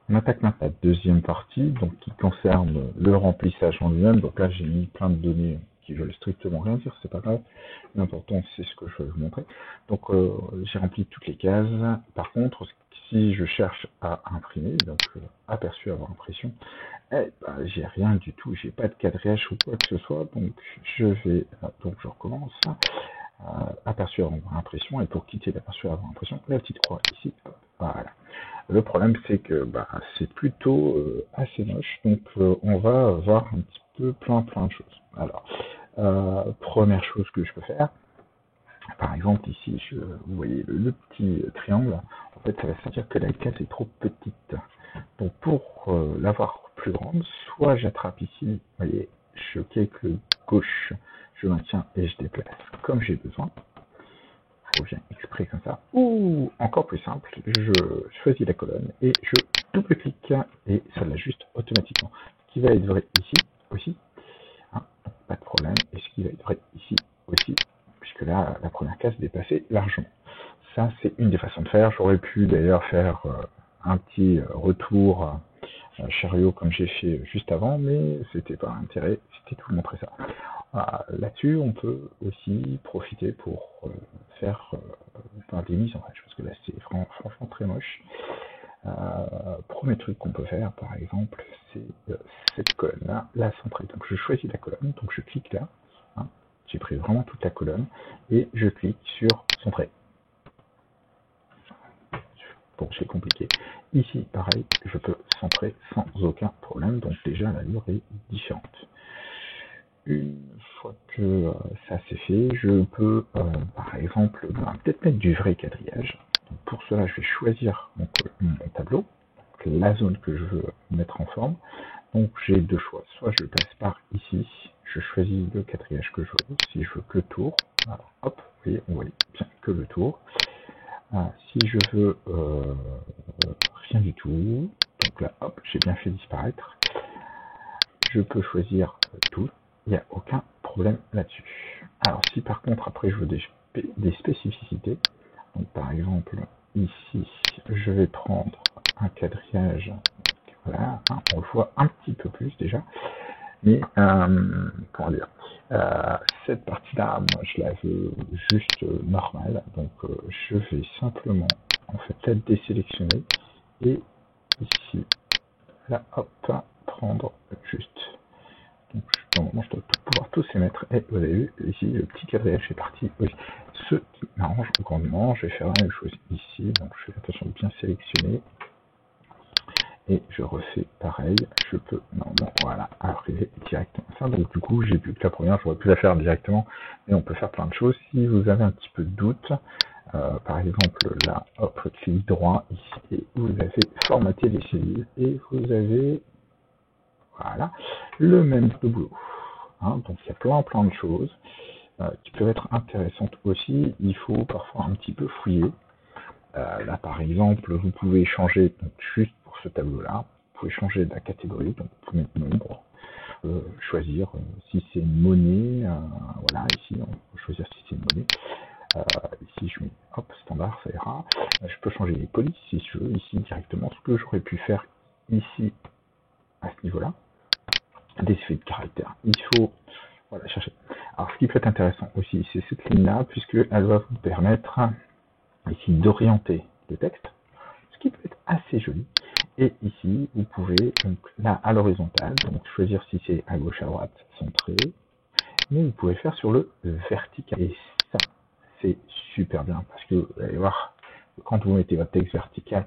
On attaque maintenant la deuxième partie, donc qui concerne le remplissage en lui-même. Donc là, j'ai mis plein de données qui veulent strictement rien dire, c'est pas grave. L'important, c'est ce que je vais vous montrer. Donc, j'ai rempli toutes les cases. Par contre, si je cherche à imprimer, donc aperçu avoir impression, eh ben, j'ai rien du tout, j'ai pas de quadrillage ou quoi que ce soit. Donc, donc je recommence. Aperçu avant impression, et pour quitter l'aperçu avant impression, la petite croix ici, hop, voilà. Le problème, c'est que c'est plutôt assez moche, donc on va voir un petit peu plein de choses. Alors, première chose que je peux faire, par exemple ici, vous voyez le petit triangle, en fait ça va dire que la case est trop petite. Donc pour l'avoir plus grande, soit j'attrape ici, vous voyez, je clique le gauche, je maintiens et je déplace comme j'ai besoin. Je reviens exprès comme ça. Ou encore plus simple, je choisis la colonne et je double-clique et ça l'ajuste automatiquement. Ce qui va être vrai ici aussi, hein, pas de problème, et ce qui va être vrai ici aussi, puisque là, la première case dépassait largement. Ça, c'est une des façons de faire. J'aurais pu d'ailleurs faire un petit retour chariot comme j'ai fait juste avant, mais c'était pas l'intérêt, c'était tout montrer ça. Là-dessus, on peut aussi profiter pour faire des mises en page, parce que là, c'est franchement très moche. Premier truc qu'on peut faire, par exemple, c'est cette colonne-là, la centrer. Donc, je choisis la colonne, donc je clique là. Hein, j'ai pris vraiment toute la colonne, et je clique sur centrer. Bon, c'est compliqué. Ici, pareil, je peux centrer sans aucun problème, donc déjà l'allure est différente. Une fois que ça c'est fait, je peux par exemple peut-être mettre du vrai quadrillage. Donc pour cela, je vais choisir mon tableau, donc la zone que je veux mettre en forme. Donc j'ai deux choix, soit je passe par ici, je choisis le quadrillage que je veux, si je veux que le tour, alors, hop, vous voyez, on voit bien que le tour. Si je veux rien du tout, donc là, hop, j'ai bien fait disparaître. Je peux choisir tout, il n'y a aucun problème là-dessus. Alors si par contre après je veux des spécificités, donc par exemple ici je vais prendre un quadrillage, voilà, hein, on le voit un petit peu plus déjà, mais comment dire, cette partie-là, moi je la veux juste normale, donc je vais simplement en fait la désélectionner et ici, là, hop, prendre juste. Donc normalement je dois pouvoir tous les mettre, et vous avez vu ici le petit quadrillage est parti. Oui. Ce qui m'arrange grandement, je vais faire la même chose ici, donc je fais attention de bien sélectionner. Et je refais pareil, je peux normalement voilà, arriver directement à ça. Donc du coup, j'ai vu que la première, j'aurais pu la faire directement, mais on peut faire plein de choses. Si vous avez un petit peu de doute, par exemple là, hop, clic droit ici, et vous avez formaté les cellules, et vous avez voilà, le même boulot. Hein, donc il y a plein de choses qui peuvent être intéressantes aussi. Il faut parfois un petit peu fouiller. Là, par exemple, vous pouvez changer, donc juste pour ce tableau-là, vous pouvez changer la catégorie, donc vous pouvez mettre nombre, choisir si c'est une monnaie, voilà, ici, on peut choisir si c'est une monnaie. Ici, je mets, hop, standard, ça ira. Je peux changer les polices, si je veux, ici, directement, ce que j'aurais pu faire ici, à ce niveau-là. Des effets de caractère. Il faut, voilà, chercher. Alors, ce qui peut être intéressant aussi, c'est cette ligne-là, puisqu'elle va vous permettre ici d'orienter le texte, ce qui peut être assez joli. Et ici, vous pouvez, donc là, à l'horizontale, donc choisir si c'est à gauche, à droite, centré, mais vous pouvez faire sur le vertical. Et ça, c'est super bien, parce que vous allez voir, quand vous mettez votre texte vertical,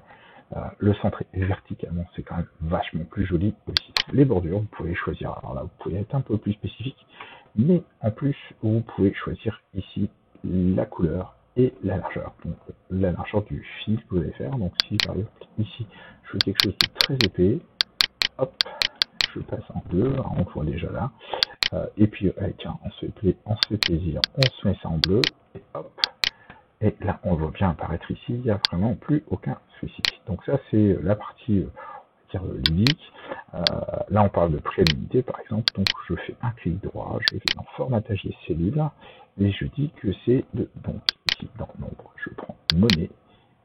le centrer verticalement, c'est quand même vachement plus joli aussi. Les bordures, vous pouvez choisir, alors là, vous pouvez être un peu plus spécifique, mais en plus, vous pouvez choisir ici la couleur et la largeur. Donc la largeur du fil que vous allez faire. Donc si par exemple ici je veux quelque chose de très épais, hop, je passe en bleu, alors on voit déjà là. Et puis tiens, on se fait plaisir, on se met ça en bleu, et hop, et là on le voit bien apparaître ici, il n'y a vraiment plus aucun souci. Donc ça c'est la partie ludique. Là on parle de préluminité par exemple, donc je fais un clic droit, je vais dans formatage des cellules, et je dis que c'est donc ici dans nombre, je prends monnaie,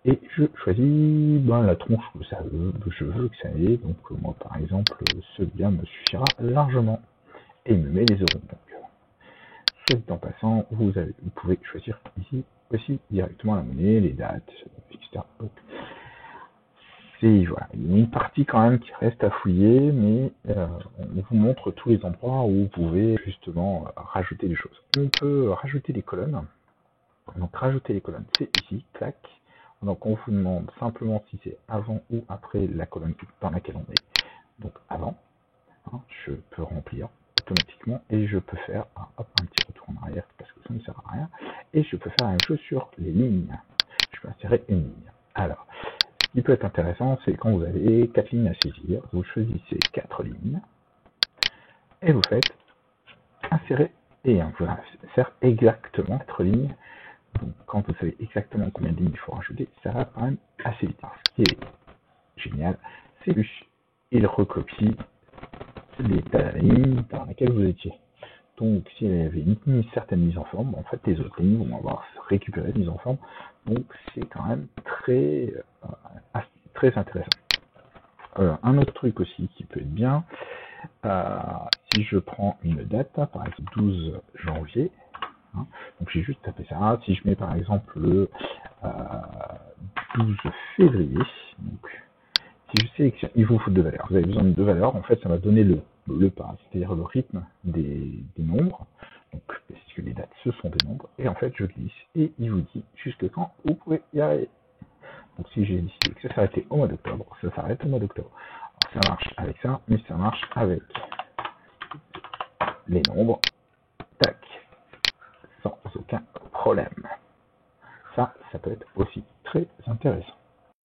et je choisis la tronche que je veux que ça ait. Donc moi par exemple celui-là me suffira largement et il me met les euros. Donc soit en passant, vous pouvez choisir ici aussi directement la monnaie, les dates, etc. Donc voilà, il y a une partie quand même qui reste à fouiller, mais on vous montre tous les endroits où vous pouvez justement rajouter des choses. On peut rajouter des colonnes. Donc rajouter les colonnes, c'est ici, clac. Donc on vous demande simplement si c'est avant ou après la colonne dans laquelle on est. Donc avant, je peux remplir automatiquement et je peux faire un petit retour en arrière parce que ça ne sert à rien. Et je peux faire la même chose sur les lignes. Je peux insérer une ligne. Alors, ce qui peut être intéressant, c'est quand vous avez 4 lignes à saisir, vous choisissez 4 lignes et vous faites insérer et vous insère exactement 4 lignes. Donc, quand vous savez exactement combien de lignes il faut rajouter, ça va quand même assez vite. Alors, ce qui est génial, c'est qu'il recopie la ligne dans laquelle vous étiez. Donc, s'il y avait une certaine mise en forme, en fait, les autres lignes vont avoir récupéré la mise en forme. Donc, c'est quand même très intéressant. Un autre truc aussi qui peut être bien, si je prends une date, par exemple 12 janvier, donc j'ai juste tapé ça. Si je mets par exemple le 12 février, donc si je sélectionne, il vous faut 2 valeurs. Vous avez besoin de 2 valeurs. En fait, ça va donner le pas, c'est-à-dire le rythme des nombres. Donc, puisque les dates, ce sont des nombres. Et en fait, je glisse et il vous dit jusque quand vous pouvez y arriver. Donc, si j'ai décidé que ça s'arrêtait au mois d'octobre, ça s'arrête au mois d'octobre. Alors, ça marche avec ça, mais ça marche avec les nombres. Tac. Sans aucun problème. Ça peut être aussi très intéressant.